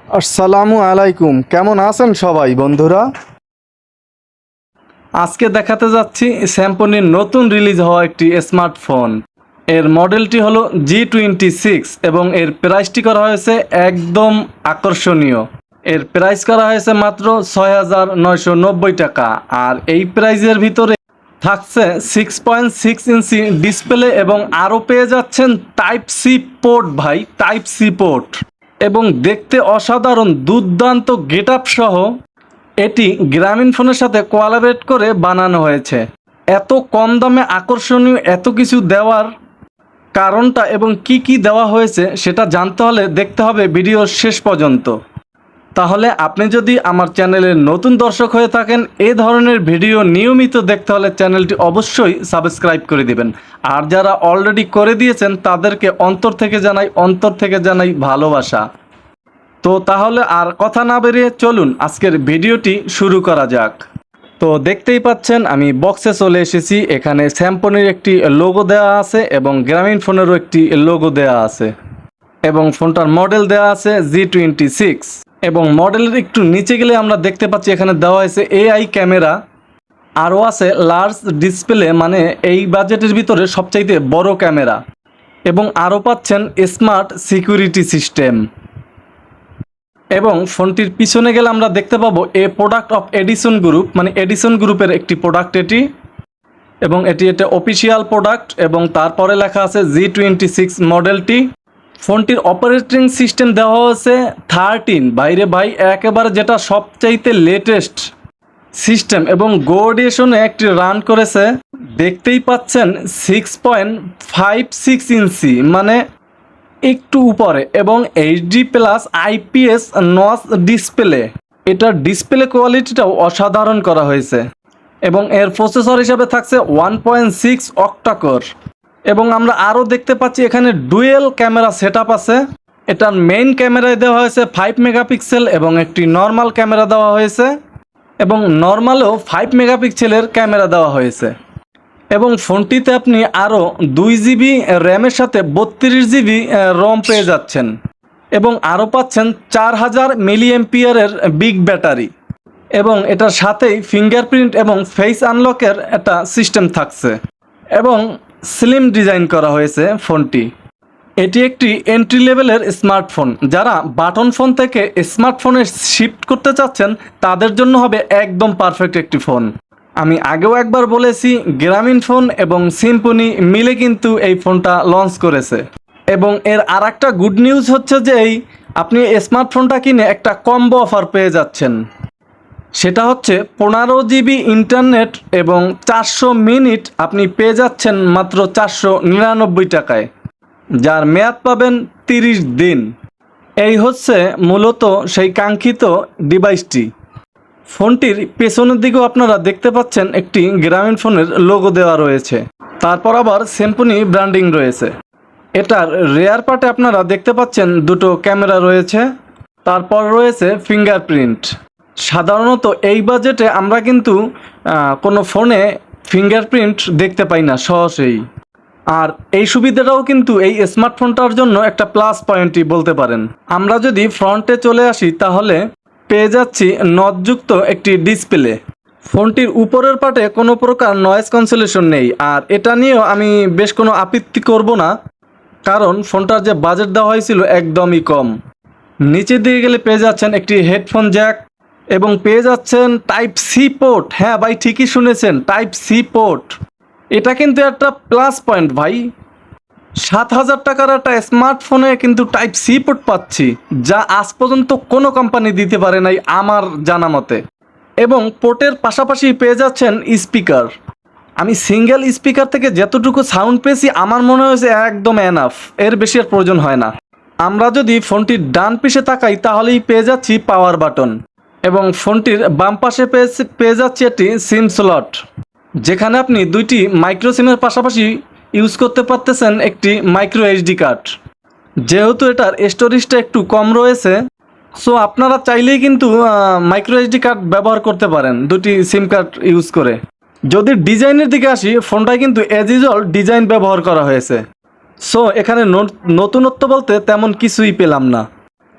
আসসালামু আলাইকুম, কেমন আছেন সবাই বন্ধুরা? আজকে দেখাতে যাচ্ছি স্যামসংয়ের নতুন রিলিজ হওয়া একটি স্মার্টফোন। এর মডেলটি হলো G26 এবং এর প্রাইসটি করা হয়েছে একদম আকর্ষণীয়। এর প্রাইস করা হয়েছে মাত্র ৬,৯৯০ টাকা। আর এই প্রাইজের ভিতরে থাকছে 6.6 ইঞ্চি ডিসপ্লে এবং আরও পেয়ে যাচ্ছেন টাইপ সি পোর্ট ভাই, টাইপ সি পোর্ট। এবং দেখতে অসাধারণ দুর্দান্ত গেট আপ সহ এটি গ্রামীণ ফোনের সাথে কোলাবরেট করে বানানো হয়েছে। এত কম দামে আকর্ষণীয় এত কিছু দেওয়ার কারণটা এবং কি কি দেওয়া হয়েছে সেটা জানতে হলে দেখতে হবে ভিডিওর শেষ পর্যন্ত। তাহলে আপনি যদি আমার চ্যানেলের নতুন দর্শক হয়ে থাকেন, এই ধরনের ভিডিও নিয়মিত দেখতে হলে চ্যানেলটি অবশ্যই সাবস্ক্রাইব করে দিবেন। আর যারা অলরেডি করে দিয়েছেন তাদেরকে অন্তর থেকে জানাই ভালোবাসা। তো তাহলে আর কথা না বেরিয়ে চলুন আজকের ভিডিওটি শুরু করা যাক। তো দেখতেই পাচ্ছেন আমি বক্সে চলে এসেছি। এখানে স্যামসংয়ের একটি লোগো দেওয়া আছে এবং গ্রামীণ ফোনেরও একটি লোগো দেওয়া আছে এবং ফোনটার মডেল দেওয়া আছে G26 এবং মডেলের একটু নিচে গেলে আমরা দেখতে পাচ্ছি এখানে দেওয়া হয়েছে AI ক্যামেরা, আরও আছে লার্জ ডিসপ্লে, মানে এই বাজেটের ভিতরে সবচাইতে বড় ক্যামেরা, এবং আরও পাচ্ছেন স্মার্ট সিকিউরিটি সিস্টেম। এবং ফোনটির পিছনে গেলে আমরা দেখতে পাবো এ প্রোডাক্ট অফ এডিসন গ্রুপ, মানে এডিসন গ্রুপের একটি প্রোডাক্ট এটি, এবং এটি একটা অফিসিয়াল প্রোডাক্ট। এবং তারপরে লেখা আছে G26 মডেলটি। ফোনটির অপারেটিং সিস্টেম দেওয়া হয়েছে 13, বাইরে ভাই একেবারে যেটা সবচাইতে লেটেস্ট সিস্টেম, এবং গোডিয়েশনে একটি রান করেছে দেখতেই পাচ্ছেন 6.56 ইঞ্চি, মানে একটু উপরে, এবং HD plus IPS notch display. এটার ডিসপ্লে কোয়ালিটিটাও অসাধারণ করা হয়েছে। এবং এর প্রসেসর হিসাবে থাকছে 1.6 অক্টাকোর। এবং আমরা আরও দেখতে পাচ্ছি এখানে ডুয়েল ক্যামেরা সেটআপ আছে। এটার মেইন ক্যামেরায় দেওয়া হয়েছে 5 মেগাপিক্সেল এবং একটি নর্মাল ক্যামেরা দেওয়া হয়েছে, এবং নর্মালেও 5 মেগাপিক্সেলের ক্যামেরা দেওয়া হয়েছে। এবং ফোনটিতে আপনি আরও 2GB র্যামের সাথে 32GB রম পেয়ে যাচ্ছেন, এবং আরও পাচ্ছেন 4000 মিলিঅ্যাম্পিয়ারের বিগ ব্যাটারি, এবং এটার সাথেই ফিঙ্গারপ্রিন্ট এবং ফেস আনলকের একটা সিস্টেম থাকছে, এবং স্লিম ডিজাইন করা হয়েছে ফোনটি। এটি একটি এন্ট্রি লেভেলের স্মার্টফোন। যারা বাটন ফোন থেকে স্মার্টফোনে শিফট করতে চাচ্ছেন তাদের জন্য হবে একদম পারফেক্ট একটি ফোন। আমি আগেও একবার বলেছি, গ্রামীণ ফোন এবং সিম্ফনি মিলে কিন্তু এই ফোনটা লঞ্চ করেছে। এবং এর আর একটা গুড নিউজ হচ্ছে যে আপনি স্মার্টফোনটা কিনে একটা কম্বো অফার পেয়ে যাচ্ছেন। সেটা হচ্ছে 15GB ইন্টারনেট এবং 400 মিনিট আপনি পেয়ে যাচ্ছেন মাত্র 499 টাকায়, যার মেয়াদ পাবেন 30 দিন। এই হচ্ছে মূলত সেই কাঙ্ক্ষিত ডিভাইসটি। ফোনটির পেছনের দিকেও আপনারা দেখতে পাচ্ছেন একটি গ্রামীণ ফোনের লোগো দেওয়া রয়েছে, তারপর আবার সিম্ফনি ব্র্যান্ডিং রয়েছে। এটার রেয়ার পার্টে আপনারা দেখতে পাচ্ছেন দুটো ক্যামেরা রয়েছে, তারপর রয়েছে ফিঙ্গারপ্রিন্ট। সাধারণত এই বাজেটে আমরা কিন্তু কোনো ফোনে ফিঙ্গারপ্রিন্ট দেখতে পাই না সহজেই। আর এই সুবিধাটাও কিন্তু এই স্মার্টফোনটার জন্য একটা প্লাস পয়েন্টই বলতে পারেন। আমরা যদি ফ্রন্টে চলে আসি তাহলে পেয়ে যাচ্ছি নচযুক্ত একটি ডিসপ্লে। ফোনটির উপরের পার্টে কোনো প্রকার নয়েজ ক্যান্সেলেশন নেই, আর এটা নিয়েও আমি বেশ কোনো আপত্তি করব না, কারণ ফোনটার যে বাজেট দেওয়া হয়েছিল একদমই কম। নিচের দিকে গেলে পেয়ে যাচ্ছেন একটি হেডফোন জ্যাক এবং পেয়ে যাচ্ছেন টাইপ সি পোর্ট। হ্যাঁ ভাই, ঠিকই শুনেছেন, টাইপ সি পোর্ট। এটা কিন্তু একটা প্লাস পয়েন্ট ভাই। 7000 টাকার একটা স্মার্টফোনে কিন্তু টাইপ সি পোর্ট পাচ্ছি, যা আজ পর্যন্ত কোনো কোম্পানি দিতে পারে নাই আমার জানা মতে। এবং পোর্টের পাশাপাশি পেয়ে যাচ্ছেন স্পিকার। আমি সিঙ্গেল স্পিকার থেকে যতটুকু সাউন্ড পেয়েছি আমার মনে হয়েছে একদম এনাফ, এর বেশি আর প্রয়োজন হয় না। আমরা যদি ফোনটির ডান পিছে তাকাই তাহলেই পেয়ে যাচ্ছি পাওয়ার বাটন, এবং ফোনটির বাম পাশে পেয়ে যাচ্ছি একটি সিম স্লট, যেখানে আপনি দুইটি মাইক্রো সিমের পাশাপাশি ইউজ করতে পারতেছেন একটি মাইক্রো এইচডি কার্ড। যেহেতু এটার স্টোরেজটা একটু কম রয়েছে, সো আপনারা চাইলেই কিন্তু মাইক্রো এইচডি কার্ড ব্যবহার করতে পারেন দুটি সিম কার্ড ইউজ করে। যদি ডিজাইনের দিকে আসি, ফোনটায় কিন্তু অ্যাজ ইউজুয়াল ডিজাইন ব্যবহার করা হয়েছে। সো এখানে নতুনত্ব বলতে তেমন কিছুই পেলাম না।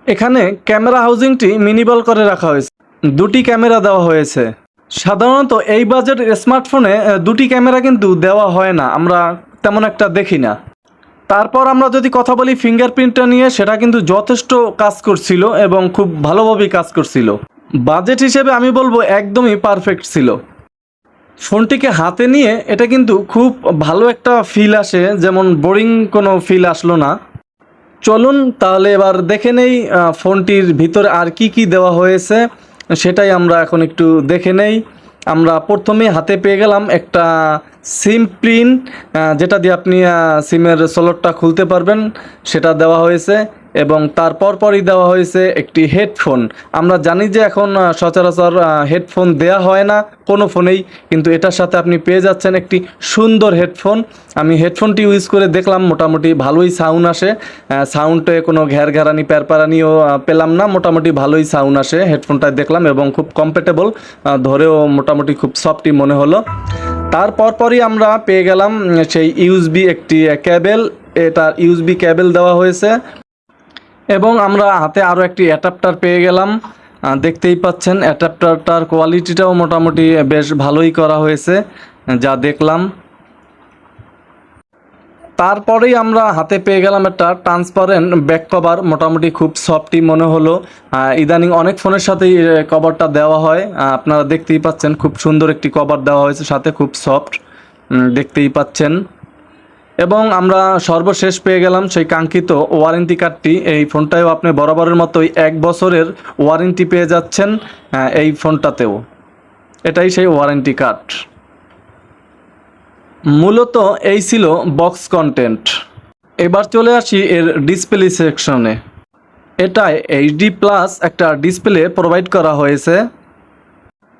এখানে ক্যামেরা হাউজিংটি মিনিবল করে রাখা হয়েছে, দুটি ক্যামেরা দেওয়া হয়েছে। সাধারণত এই বাজেটের স্মার্টফোনে দুটি ক্যামেরা কিন্তু দেওয়া হয় না, আমরা তেমন একটা দেখি না। তারপর আমরা যদি কথা বলি ফিঙ্গারপ্রিন্টটা নিয়ে, সেটা কিন্তু যথেষ্ট কাজ করছিল এবং খুব ভালোভাবেই কাজ করছিল। বাজেট হিসেবে আমি বলবো একদমই পারফেক্ট ছিল। ফোনটিকে হাতে নিয়ে এটা কিন্তু খুব ভালো একটা ফিল আসে, যেমন বোরিং কোনো ফিল আসলো না। চলুন তাহলে এবার দেখে নেই ফোনটির ভিতরে আর কি কি দেওয়া হয়েছে, সেটাই আমরা এখন একটু দেখে নেই। আমরা প্রথমে হাতে পেয়ে গেলাম একটা সিম পিন, যেটা দিয়ে আপনি সিমের স্লটটা খুলতে পারবেন, সেটা দেওয়া হয়েছে। এবং তারপর পরই দেওয়া হয়েছে একটি হেডফোন। আমরা জানি যে এখন সচরাচর হেডফোন দেয়া হয় না কোনো ফোনেই, কিন্তু এটার সাথে আপনি পেয়ে যাচ্ছেন একটি সুন্দর হেডফোন। আমি হেডফোনটি ইউজ করে দেখলাম, মোটামুটি ভালোই সাউন্ড আসে, সাউন্ডে কোনো ঘ্যারঘ্যারানি প্যারপ্যারানিও পেলাম না, মোটামুটি ভালোই সাউন্ড আসে হেডফোনটায় দেখলাম, এবং খুব কমফোর্টেবল, ধরেও মোটামুটি খুব সফটই মনে হলো। তারপর পরই আমরা পেয়ে গেলাম সেই ইউএসবি একটি কেবেল, এটা ইউএসবি কেবেল দেওয়া হয়েছে। এবং আমরা হাতে আরও একটি অ্যাডাপ্টার পেয়ে গেলাম, দেখতেই পাচ্ছেন অ্যাডাপ্টারটার কোয়ালিটিটাও মোটামুটি বেশ ভালোই করা হয়েছে যা দেখলাম। তারপরেই আমরা হাতে পেয়ে গেলাম একটা ট্রান্সপারেন্ট ব্যাক কভার, মোটামুটি খুব সফটই মনে হলো। ইদানিং অনেক ফোনের সাথেই কভারটা দেওয়া হয়, আপনারা দেখতেই পাচ্ছেন খুব সুন্দর একটি কভার দেওয়া হয়েছে, সাথে খুব সফট দেখতেই পাচ্ছেন। এবং আমরা সর্বশেষ পেয়ে গেলাম সেই কাঙ্ক্ষিত ওয়ারেন্টি কার্ডটি। এই ফোনটাও আপনি বরাবরের মতোই 1 বছরের ওয়ারেন্টি পেয়ে যাচ্ছেন এই ফোনটাতেও, এটাই সেই ওয়ারেন্টি কার্ড। মূলত এই ছিল বক্স কন্টেন্ট। এবার চলে আসি এর ডিসপ্লে সেকশনে। এটায় এইচডি প্লাস একটা ডিসপ্লে প্রোভাইড করা হয়েছে।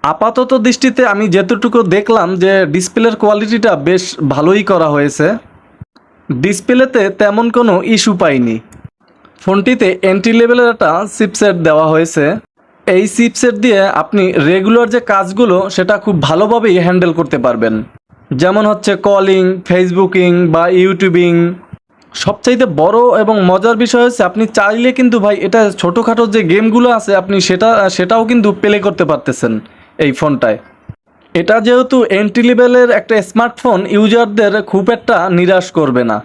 আপাতত দৃষ্টিতে আমি যেতটুকু দেখলাম যে ডিসপ্লের কোয়ালিটিটা বেশ ভালোই করা হয়েছে, ডিসপ্লেতে তেমন কোনো ইস্যু পাইনি। ফোনটিতে এন্ট্রি লেভেলের একটা চিপসেট দেওয়া হয়েছে, এই চিপসেট দিয়ে আপনি রেগুলার যে কাজগুলো সেটা খুব ভালোভাবেই হ্যান্ডেল করতে পারবেন, যেমন হচ্ছে কলিং, ফেসবুকিং বা ইউটিউবিং। সবচাইতে বড় এবং মজার বিষয় হচ্ছে আপনি চাইলে কিন্তু ভাই এটা ছোটোখাটো যে গেমগুলো আছে আপনি সেটাও কিন্তু প্লে করতে পারতেছেন এই ফোনটায়। এটা যেহেতু এন্ট্রি লেভেলের একটা স্মার্টফোন, ইউজারদের খুব একটা নিরাশ করবে না।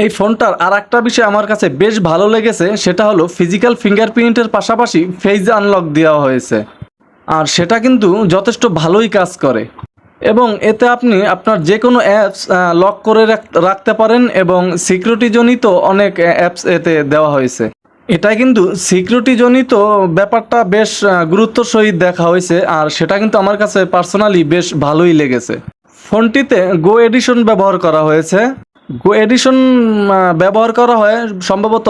এই ফোনটার আর একটা বিষয় আমার কাছে বেশ ভালো লেগেছে, সেটা হলো ফিজিক্যাল ফিঙ্গারপ্রিন্টের পাশাপাশি ফেস আনলক দেওয়া হয়েছে, আর সেটা কিন্তু যথেষ্ট ভালোই কাজ করে। এবং এতে আপনি আপনার যে কোনো অ্যাপস লক করে রাখতে পারেন, এবং সিকিউরিটিজনিত অনেক অ্যাপস এতে দেওয়া হয়েছে। এটা কিন্তু সিকিউরিটিজনিত ব্যাপারটা বেশ গুরুত্বর সহিত দেখা হয়েছে, আর সেটা কিন্তু আমার কাছে পার্সোনালি বেশ ভালোই লেগেছে। ফোনটিতে গো এডিশন ব্যবহার করা হয়েছে। গো এডিশন ব্যবহার করা হয় সম্ভবত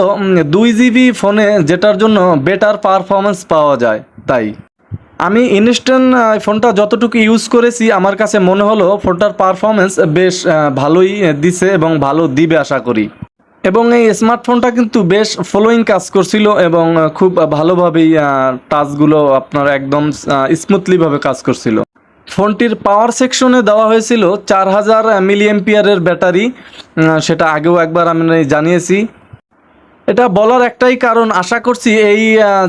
2 GB ফোনে, যেটার জন্য বেটার পারফরমেন্স পাওয়া যায়। তাই আমি ইনস্ট্যান্ট ফোনটা যতটুকু ইউজ করেছি আমার কাছে মনে হলো ফোনটার পারফরমেন্স বেশ ভালোই দিছে এবং ভালো দিবে আশা করি। এবং এই স্মার্টফোনটা কিন্তু বেশ ফলোয়িং কাজ করছিল এবং খুব ভালোভাবেই টাচগুলো আপনার একদম স্মুথলিভাবে কাজ করছিল। ফোনটির পাওয়ার সেকশনে দেওয়া হয়েছিল 4000 মিলিঅ্যাম্পিয়ারের ব্যাটারি, সেটা আগেও একবার আমি জানিয়েছি। এটা বলার একটাই কারণ, আশা করছি এই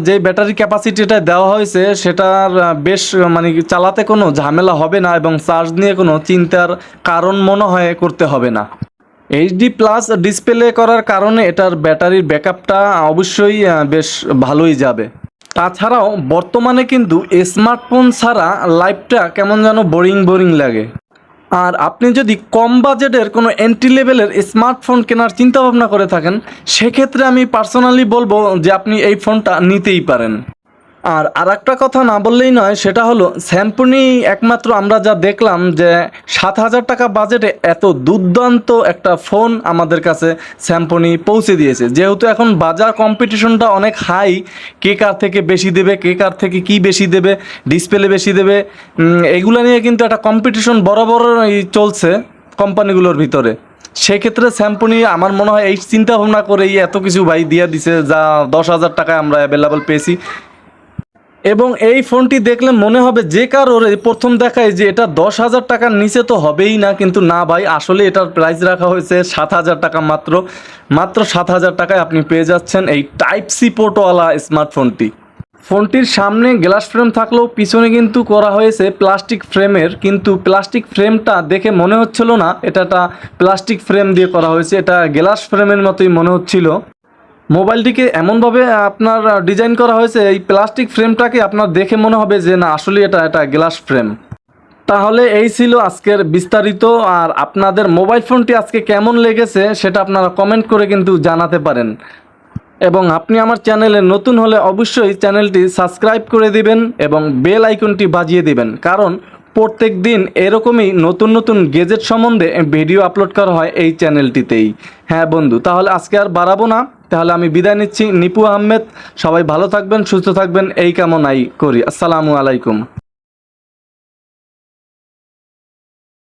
যে ব্যাটারি ক্যাপাসিটিটা দেওয়া হয়েছে সেটার বেশ মানে চালাতে কোনো ঝামেলা হবে না, এবং চার্জ নিয়ে কোনো চিন্তার কারণ মনে হয় করতে হবে না। এইচডি প্লাস ডিসপ্লে করার কারণে এটার ব্যাটারির ব্যাকআপটা অবশ্যই বেশ ভালোই যাবে। তাছাড়াও বর্তমানে কিন্তু স্মার্টফোন ছাড়া লাইফটা কেমন যেন বোরিং বোরিং লাগে। আর আপনি যদি কম বাজেটের কোনো এন্ট্রি লেভেলের স্মার্টফোন কেনার চিন্তা ভাবনা করে থাকেন, সেক্ষেত্রে আমি পার্সোনালি বলবো যে আপনি এই ফোনটা নিতেই পারেন। আর একটা কথা না বললেই নয়, সেটা হলো স্যামসুনি একমাত্র আমরা যা দেখলাম যে 7000 টাকা বাজেটে এত দুর্দান্ত একটা ফোন আমাদের কাছে স্যামসুনি পৌঁছে দিয়েছে। যেহেতু এখন বাজার কম্পিটিশনটা অনেক হাই, কে কার থেকে বেশি দেবে, কে কার থেকে কি বেশি দেবে, ডিসপ্লে বেশি দেবে, এগুলো নিয়ে কিন্তু একটা কম্পিটিশন বরাবরই চলছে কোম্পানিগুলোর ভিতরে। সেক্ষেত্রে স্যামসুনি আমার মনে হয় এই চিন্তা ভাবনা করেই এত কিছু ভাই দিয়ে দিছে, যা 10,000 টাকায় আমরা অ্যাভেলেবল পেয়েছি। এবং এই ফোনটি দেখলে মনে হবে যে কারোর প্রথম দেখায় যে এটা 10,000 টাকার নিচে তো হবেই না, কিন্তু না ভাই, আসলে এটার প্রাইস রাখা হয়েছে 7,000 টাকা মাত্র। মাত্র 7,000 টাকায় আপনি পেয়ে যাচ্ছেন এই টাইপ সি পোর্টওয়ালা স্মার্টফোনটি। ফোনটির সামনে গ্লাস ফ্রেম থাকলেও পিছনে কিন্তু করা হয়েছে প্লাস্টিক ফ্রেমের, কিন্তু প্লাস্টিক ফ্রেমটা দেখে মনে হচ্ছিল না এটা একটা প্লাস্টিক ফ্রেম দিয়ে করা হয়েছে, এটা গ্লাস ফ্রেমের মতোই মনে হচ্ছিল। মোবাইলটিকে এমনভাবে আপনার ডিজাইন করা হয়েছে, এই প্লাস্টিক ফ্রেমটাকে আপনার দেখে মনে হবে যে না আসলে এটা গ্লাস ফ্রেম। তাহলে এই ছিল আজকের বিস্তারিত। আর আপনাদের মোবাইল ফোনটি আজকে কেমন লেগেছে সেটা আপনারা কমেন্ট করে কিন্তু জানাতে পারেন। এবং আপনি আমার চ্যানেলে নতুন হলে অবশ্যই চ্যানেলটি সাবস্ক্রাইব করে দিবেন এবং বেল আইকনটি বাজিয়ে দিবেন, কারণ প্রত্যেক দিন এরকমই নতুন নতুন গেজেট সম্বন্ধে ভিডিও আপলোড করা হয় এই চ্যানেলটিতেই। হ্যাঁ বন্ধু, তাহলে আজকে আর বাড়াবো না, তাহলে আমি বিদায় নিচ্ছি। নিপু আহমেদ। সবাই ভালো থাকবেন, সুস্থ থাকবেন এই কামনাই করি। আসসালামু আলাইকুম।